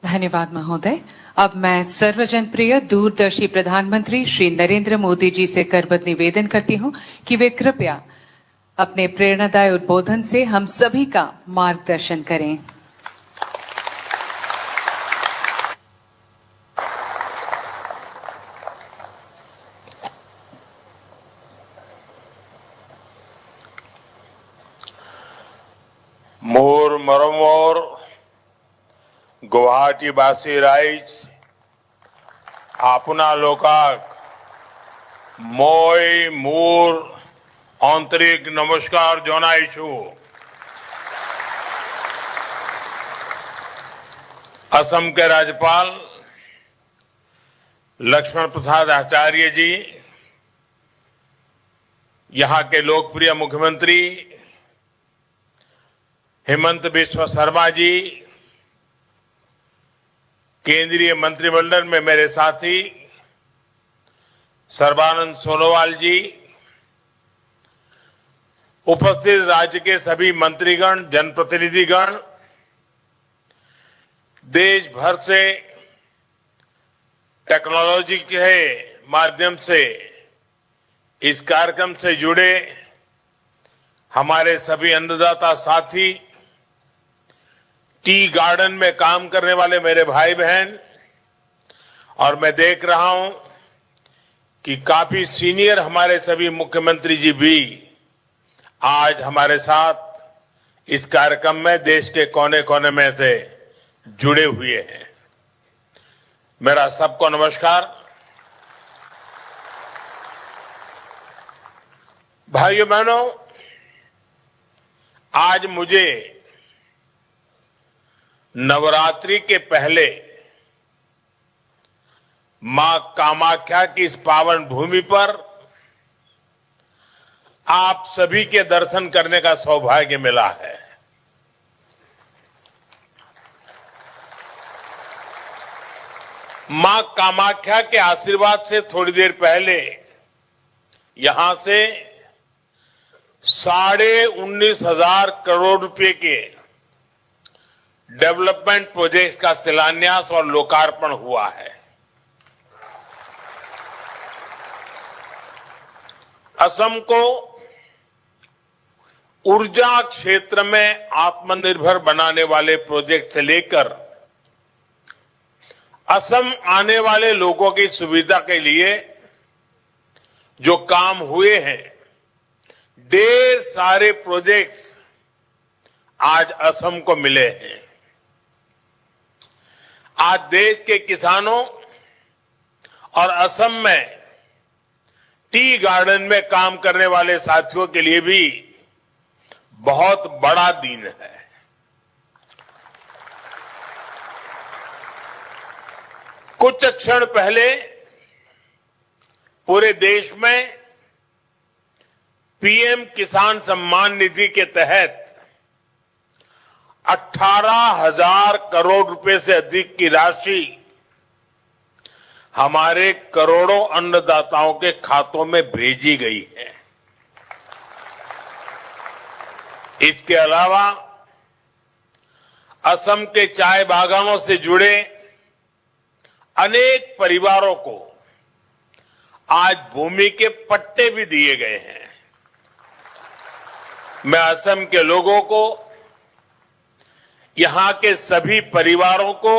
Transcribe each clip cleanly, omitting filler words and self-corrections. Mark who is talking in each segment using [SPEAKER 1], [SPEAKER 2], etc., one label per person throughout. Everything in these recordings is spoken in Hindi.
[SPEAKER 1] धन्यवाद महोदय। अब मैं सर्वजन प्रिय दूरदर्शी प्रधानमंत्री श्री नरेंद्र मोदी जी से करबद्ध निवेदन करती हूं कि वे कृपया अपने प्रेरणादायी उद्बोधन से हम सभी का मार्गदर्शन करें।
[SPEAKER 2] मोर मरमोर गुवाहाटीबासी रायज आपना लोकाक मोय मोर आंतरिक नमस्कार जनायछु। असम के राज्यपाल लक्ष्मण प्रसाद आचार्य जी, यहां के लोकप्रिय मुख्यमंत्री हेमंत बिस्वा शर्मा जी, केंद्रीय मंत्रिमंडल में मेरे साथी सर्बानंद सोनोवाल जी, उपस्थित राज्य के सभी मंत्रीगण, जनप्रतिनिधिगण, देश भर से टेक्नोलॉजी के माध्यम से इस कार्यक्रम से जुड़े हमारे सभी अन्नदाता साथी, टी गार्डन में काम करने वाले मेरे भाई बहन, और मैं देख रहा हूं कि काफी सीनियर हमारे सभी मुख्यमंत्री जी भी आज हमारे साथ इस कार्यक्रम में देश के कोने कोने में से जुड़े हुए हैं। मेरा सबको नमस्कार। भाइयों बहनों, आज मुझे नवरात्रि के पहले मां कामाख्या की इस पावन भूमि पर आप सभी के दर्शन करने का सौभाग्य मिला है। मां कामाख्या के आशीर्वाद से थोड़ी देर पहले यहां से 19,500 करोड़ रुपए के डेवलपमेंट प्रोजेक्ट्स का शिलान्यास और लोकार्पण हुआ है। असम को ऊर्जा क्षेत्र में आत्मनिर्भर बनाने वाले प्रोजेक्ट से लेकर असम आने वाले लोगों की सुविधा के लिए जो काम हुए हैं, ढेर सारे प्रोजेक्ट्स आज असम को मिले हैं। आज देश के किसानों और असम में टी गार्डन में काम करने वाले साथियों के लिए भी बहुत बड़ा दिन है। कुछ क्षण पहले पूरे देश में पीएम किसान सम्मान निधि के तहत 18,000 करोड़ रुपए से अधिक की राशि हमारे करोड़ों अन्नदाताओं के खातों में भेजी गई है। इसके अलावा असम के चाय बागानों से जुड़े अनेक परिवारों को आज भूमि के पट्टे भी दिए गए हैं। मैं असम के लोगों को, यहां के सभी परिवारों को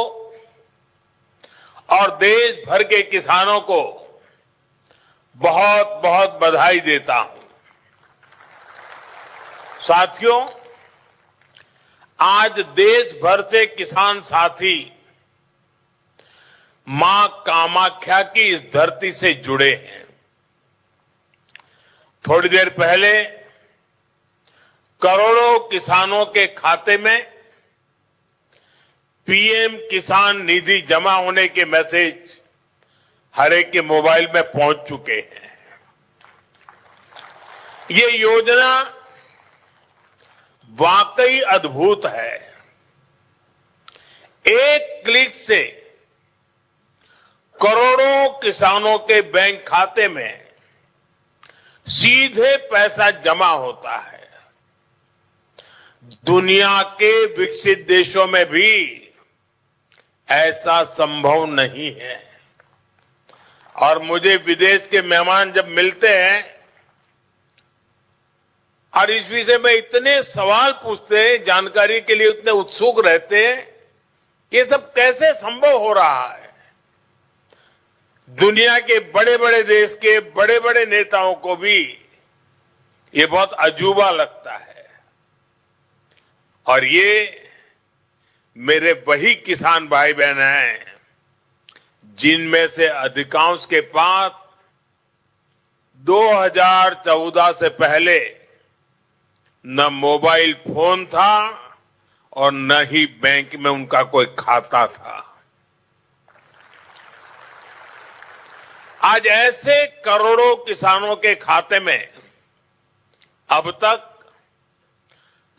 [SPEAKER 2] और देश भर के किसानों को बहुत बहुत बधाई देता हूं। साथियों, आज देश भर से किसान साथी मां कामाख्या की इस धरती से जुड़े हैं। थोड़ी देर पहले करोड़ों किसानों के खाते में पीएम किसान निधि जमा होने के मैसेज हर एक के मोबाइल में पहुंच चुके हैं। ये योजना वाकई अद्भुत है। एक क्लिक से करोड़ों किसानों के बैंक खाते में सीधे पैसा जमा होता है। दुनिया के विकसित देशों में भी ऐसा संभव नहीं है। और मुझे विदेश के मेहमान जब मिलते हैं और इस विषय में इतने सवाल पूछते हैं, जानकारी के लिए उतने उत्सुक रहते हैं कि ये सब कैसे संभव हो रहा है। दुनिया के बड़े बड़े देश के बड़े बड़े नेताओं को भी ये बहुत अजूबा लगता है। और ये मेरे वही किसान भाई बहन हैं जिनमें से अधिकांश के पास 2014 से पहले न मोबाइल फोन था और न ही बैंक में उनका कोई खाता था। आज ऐसे करोड़ों किसानों के खाते में अब तक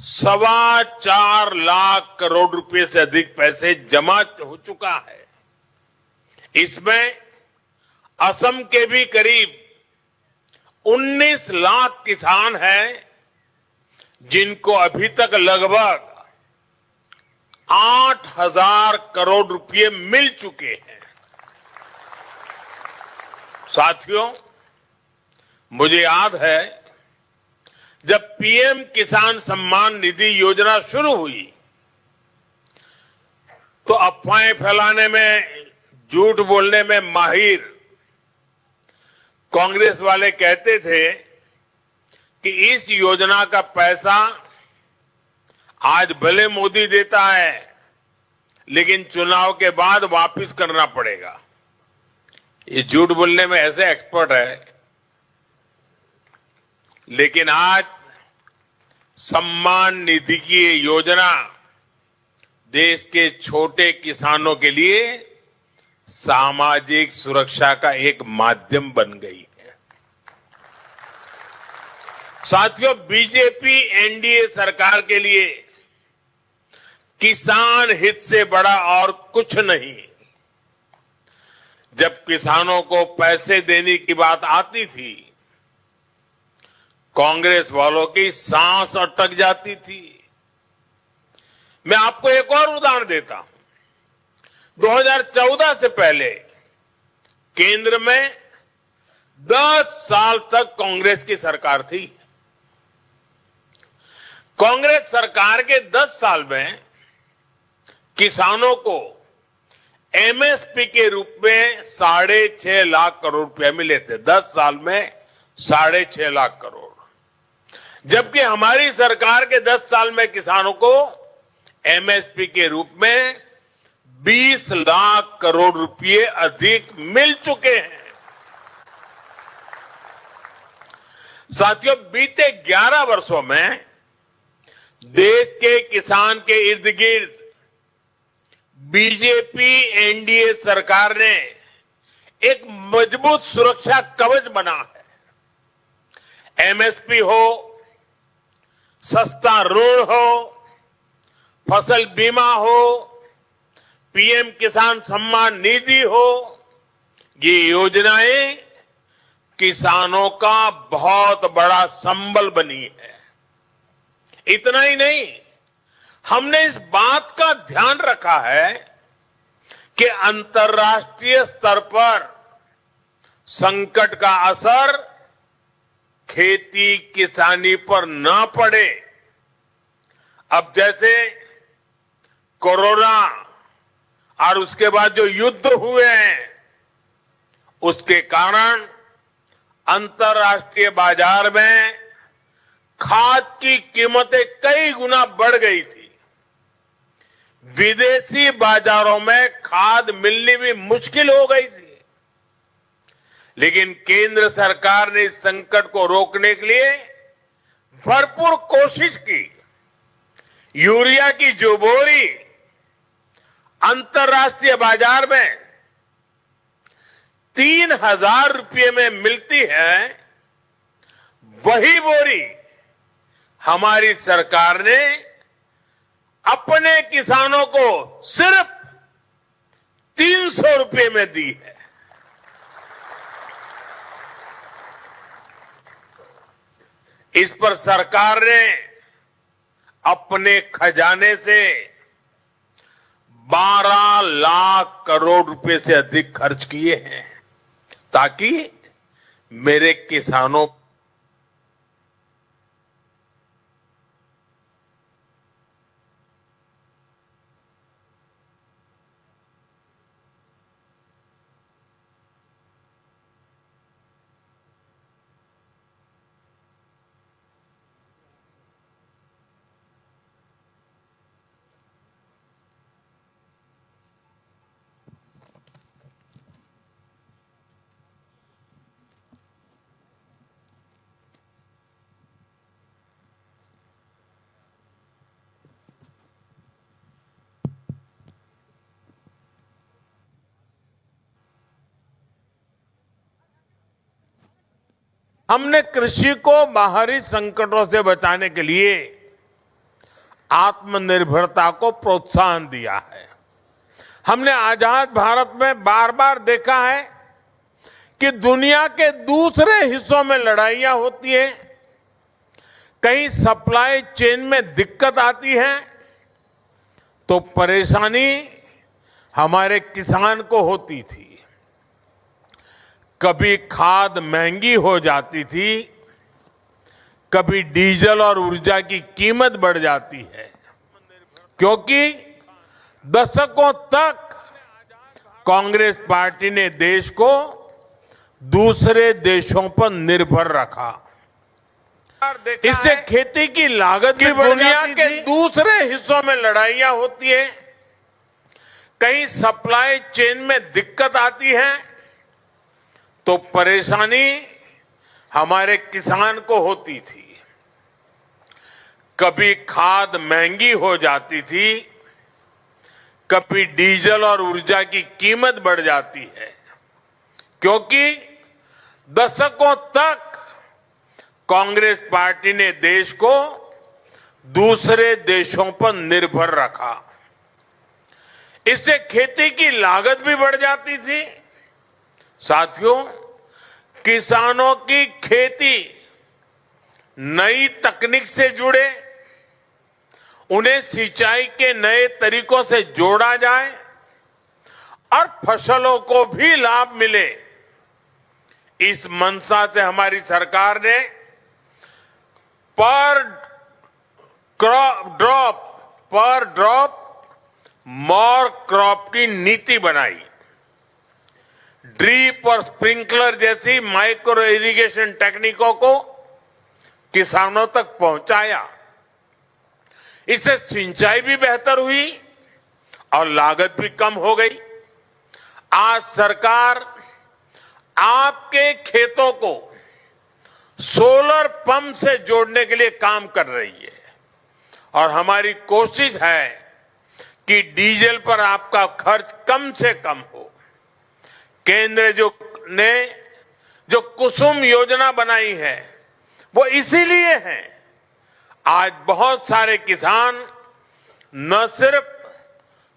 [SPEAKER 2] 4.25 लाख करोड़ रुपए से अधिक पैसे जमा हो चुका है। इसमें असम के भी करीब 19 लाख किसान हैं जिनको अभी तक लगभग 8,000 करोड़ रुपए मिल चुके हैं। साथियों, मुझे याद है जब पीएम किसान सम्मान निधि योजना शुरू हुई तो अफवाहें फैलाने में, झूठ बोलने में माहिर कांग्रेस वाले कहते थे कि इस योजना का पैसा आज भले मोदी देता है लेकिन चुनाव के बाद वापस करना पड़ेगा। ये झूठ बोलने में ऐसे एक्सपर्ट है। लेकिन आज सम्मान निधि की ये योजना देश के छोटे किसानों के लिए सामाजिक सुरक्षा का एक माध्यम बन गई है। साथियों, बीजेपी एनडीए सरकार के लिए किसान हित से बड़ा और कुछ नहीं। जब किसानों को पैसे देने की बात आती थी, कांग्रेस वालों की सांस अटक जाती थी। मैं आपको एक और उदाहरण देता हूं। 2014 से पहले केंद्र में 10 साल तक कांग्रेस की सरकार थी। कांग्रेस सरकार के 10 साल में किसानों को एमएसपी के रूप में 6.5 लाख करोड़ रुपए मिले थे। 10 साल में 6.5 लाख करोड़। जबकि हमारी सरकार के 10 साल में किसानों को एमएसपी के रूप में 20 लाख करोड़ रुपए अधिक मिल चुके हैं। साथियों, बीते 11 वर्षों में देश के किसान के इर्द गिर्द बीजेपी एनडीए सरकार ने एक मजबूत सुरक्षा कवच बना है। एमएसपी हो, सस्ता ऋण हो, फसल बीमा हो, पीएम किसान सम्मान निधि हो, ये योजनाएं किसानों का बहुत बड़ा संबल बनी है। इतना ही नहीं, हमने इस बात का ध्यान रखा है कि अंतर्राष्ट्रीय स्तर पर संकट का असर खेती किसानी पर ना पड़े। अब जैसे कोरोना और उसके बाद जो युद्ध हुए हैं, उसके कारण अंतर्राष्ट्रीय बाजार में खाद की कीमतें कई गुना बढ़ गई थी। विदेशी बाजारों में खाद मिलनी भी मुश्किल हो गई थी। लेकिन केंद्र सरकार ने इस संकट को रोकने के लिए भरपूर कोशिश की। यूरिया की जो बोरी अंतर्राष्ट्रीय बाजार में 3,000 रुपये में मिलती है, वही बोरी हमारी सरकार ने अपने किसानों को सिर्फ 300 रुपये में दी है। इस पर सरकार ने अपने खजाने से 12 लाख करोड़ रुपए से अधिक खर्च किए हैं ताकि मेरे किसानों हमने कृषि को बाहरी संकटों से बचाने के लिए आत्मनिर्भरता को प्रोत्साहन दिया है। हमने आजाद भारत में बार बार देखा है कि दुनिया के दूसरे हिस्सों में लड़ाइयां होती हैं, कहीं सप्लाई चेन में दिक्कत आती है तो परेशानी हमारे किसान को होती थी। कभी खाद महंगी हो जाती थी, कभी डीजल और ऊर्जा की कीमत बढ़ जाती है, क्योंकि दशकों तक कांग्रेस पार्टी ने देश को दूसरे देशों पर निर्भर रखा। इससे खेती की लागत भी बढ़ जाती थी। दुनिया के दूसरे हिस्सों में लड़ाइयां होती है, कहीं सप्लाई चेन में दिक्कत आती है तो परेशानी हमारे किसान को होती थी। कभी खाद महंगी हो जाती थी, कभी डीजल और ऊर्जा की कीमत बढ़ जाती है, क्योंकि दशकों तक कांग्रेस पार्टी ने देश को दूसरे देशों पर निर्भर रखा। इससे खेती की लागत भी बढ़ जाती थी। साथियों, किसानों की खेती नई तकनीक से जुड़े, उन्हें सिंचाई के नए तरीकों से जोड़ा जाए और फसलों को भी लाभ मिले, इस मंशा से हमारी सरकार ने पर ड्रॉप मोर क्रॉप की नीति बनाई। ड्रिप और स्प्रिंकलर जैसी माइक्रो इरिगेशन टेक्निकों को किसानों तक पहुंचाया। इससे सिंचाई भी बेहतर हुई और लागत भी कम हो गई। आज सरकार आपके खेतों को सोलर पंप से जोड़ने के लिए काम कर रही है और हमारी कोशिश है कि डीजल पर आपका खर्च कम से कम हो। केंद्र ने जो कुसुम योजना बनाई है वो इसीलिए है। आज बहुत सारे किसान न सिर्फ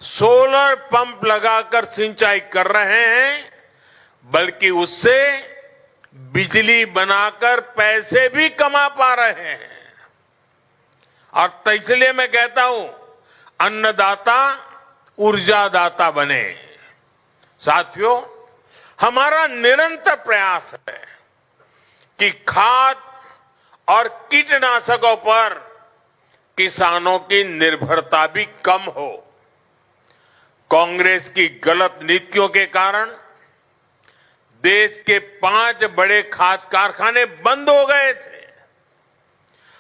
[SPEAKER 2] सोलर पंप लगाकर सिंचाई कर रहे हैं, बल्कि उससे बिजली बनाकर पैसे भी कमा पा रहे हैं। और इसलिए मैं कहता हूं, अन्नदाता ऊर्जादाता बने। साथियों, हमारा निरंतर प्रयास है कि खाद और कीटनाशकों पर किसानों की निर्भरता भी कम हो। कांग्रेस की गलत नीतियों के कारण देश के 5 बड़े खाद कारखाने बंद हो गए थे।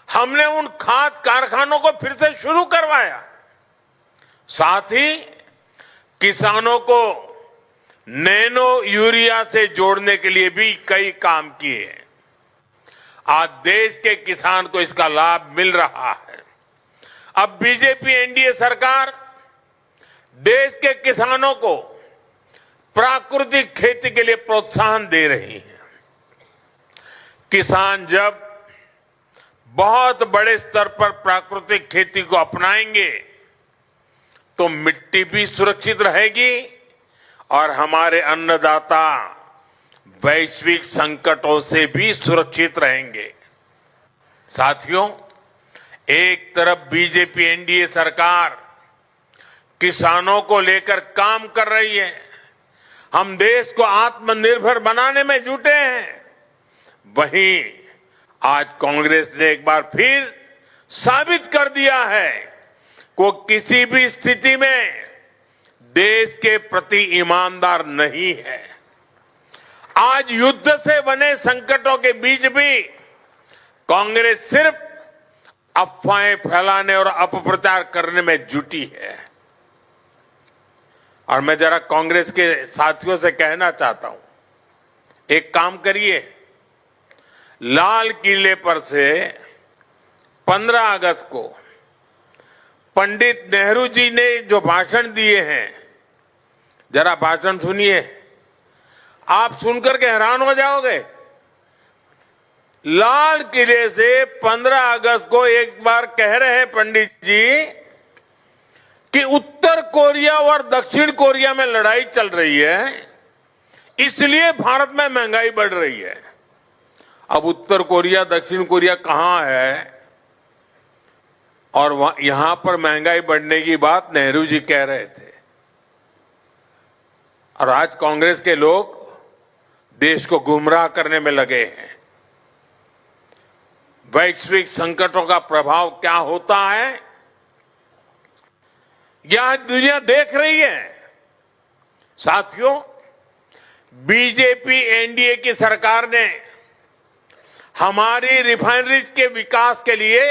[SPEAKER 2] हमने उन खाद कारखानों को फिर से शुरू करवाया। साथ ही किसानों को नैनो यूरिया से जोड़ने के लिए भी कई काम किए हैं। आज देश के किसान को इसका लाभ मिल रहा है। अब बीजेपी एनडीए सरकार देश के किसानों को प्राकृतिक खेती के लिए प्रोत्साहन दे रही है। किसान जब बहुत बड़े स्तर पर प्राकृतिक खेती को अपनाएंगे तो मिट्टी भी सुरक्षित रहेगी और हमारे अन्नदाता वैश्विक संकटों से भी सुरक्षित रहेंगे। साथियों, एक तरफ बीजेपी एनडीए सरकार किसानों को लेकर काम कर रही है। हम देश को आत्मनिर्भर बनाने में जुटे हैं। वहीं आज कांग्रेस ने एक बार फिर साबित कर दिया है कि किसी भी स्थिति में देश के प्रति ईमानदार नहीं है। आज युद्ध से बने संकटों के बीच भी कांग्रेस सिर्फ अफवाहें फैलाने और अपप्रचार करने में जुटी है। और मैं जरा कांग्रेस के साथियों से कहना चाहता हूं, एक काम करिए, लाल किले पर से 15 अगस्त को पंडित नेहरू जी ने जो भाषण दिए हैं, जरा भाषण सुनिए, आप सुनकर के हैरान हो जाओगे। लाल किले से 15 अगस्त को एक बार कह रहे हैं पंडित जी कि उत्तर कोरिया और दक्षिण कोरिया में लड़ाई चल रही है, इसलिए भारत में महंगाई बढ़ रही है। अब उत्तर कोरिया दक्षिण कोरिया कहां है और यहां पर महंगाई बढ़ने की बात नेहरू जी कह रहे थे। और आज कांग्रेस के लोग देश को गुमराह करने में लगे हैं। वैश्विक संकटों का प्रभाव क्या होता है, यह दुनिया देख रही है। साथियों, बीजेपी एनडीए की सरकार ने हमारी रिफाइनरीज के विकास के लिए,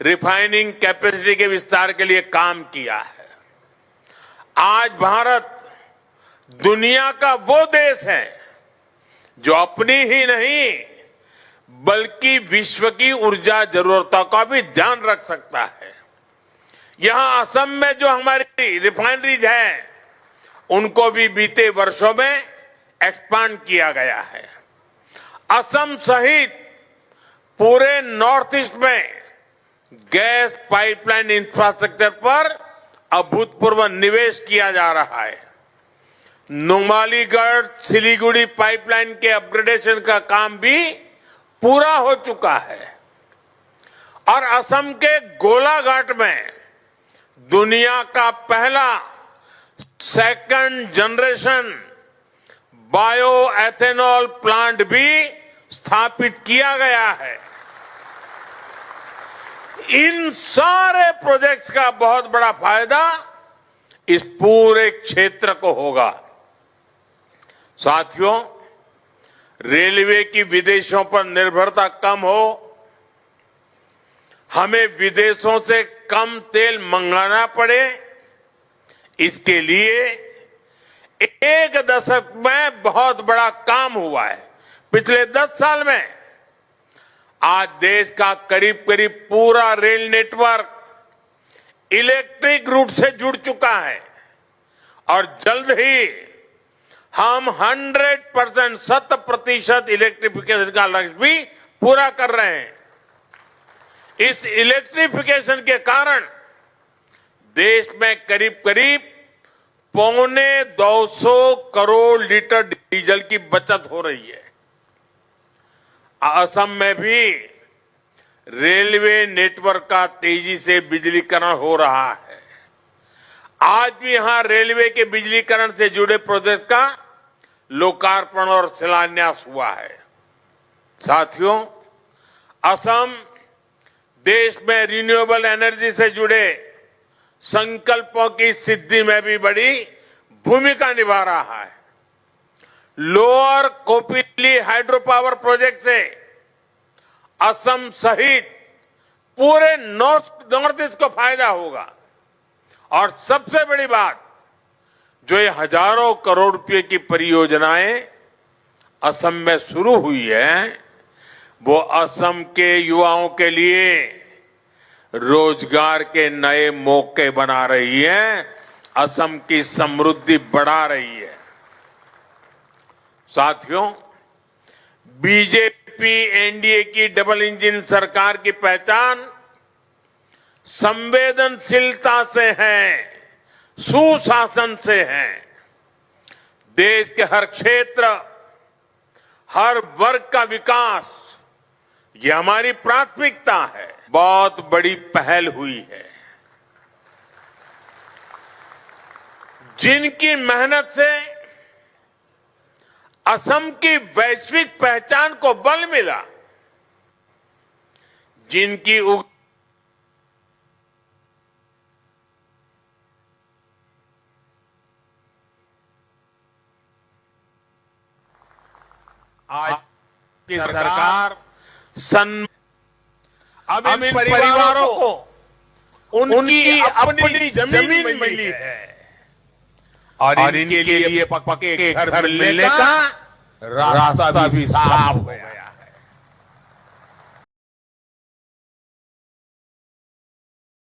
[SPEAKER 2] रिफाइनिंग कैपेसिटी के विस्तार के लिए काम किया है। आज भारत दुनिया का वो देश है जो अपनी ही नहीं बल्कि विश्व की ऊर्जा जरूरतों का भी ध्यान रख सकता है। यहां असम में जो हमारी रिफाइनरीज है, उनको भी बीते वर्षों में एक्सपांड किया गया है। असम सहित पूरे नॉर्थ ईस्ट में गैस पाइपलाइन इंफ्रास्ट्रक्चर पर अभूतपूर्व निवेश किया जा रहा है। नुमालीगढ़ सिलीगुड़ी पाइपलाइन के अपग्रेडेशन का काम भी पूरा हो चुका है और असम के गोलाघाट में दुनिया का पहला second generation bio ethanol plant भी स्थापित किया गया है। इन सारे प्रोजेक्ट्स का बहुत बड़ा फायदा इस पूरे क्षेत्र को होगा। साथियों, रेलवे की विदेशों पर निर्भरता कम हो, हमें विदेशों से कम तेल मंगाना पड़े, इसके लिए एक दशक में बहुत बड़ा काम हुआ है। पिछले 10 साल में आज देश का करीब करीब पूरा रेल नेटवर्क इलेक्ट्रिक रूट से जुड़ चुका है और जल्द ही हम 100% 100% इलेक्ट्रिफिकेशन का लक्ष्य भी पूरा कर रहे हैं। इस इलेक्ट्रिफिकेशन के कारण देश में करीब करीब 250 करोड़ लीटर डीजल की बचत हो रही है। असम में भी रेलवे नेटवर्क का तेजी से बिजलीकरण हो रहा है। आज भी यहां रेलवे के बिजलीकरण से जुड़े प्रोजेक्ट का लोकार्पण और शिलान्यास हुआ है। साथियों, असम देश में रिन्यूएबल एनर्जी से जुड़े संकल्पों की सिद्धि में भी बड़ी भूमिका निभा रहा है। Lower Kopili hydro power project से असम सहित पूरे नॉर्थ ईस्ट को फायदा होगा और सबसे बड़ी बात, जो ये हजारों करोड़ रुपए की परियोजनाएं असम में शुरू हुई है, वो असम के युवाओं के लिए रोजगार के नए मौके बना रही है, असम की समृद्धि बढ़ा रही है। साथियों, बीजेपी एनडीए की डबल इंजन सरकार की पहचान संवेदनशीलता से है, सुशासन से है। देश के हर क्षेत्र, हर वर्ग का विकास, ये हमारी प्राथमिकता है। बहुत बड़ी पहल हुई है। जिनकी मेहनत से असम की वैश्विक पहचान को बल मिला, जिनकी आज की सरकार अब इन परिवारों को उनकी अपनी जमीन मिली है और इनके लिए पक्के घर मिलने का रास्ता भी साफ हो गया।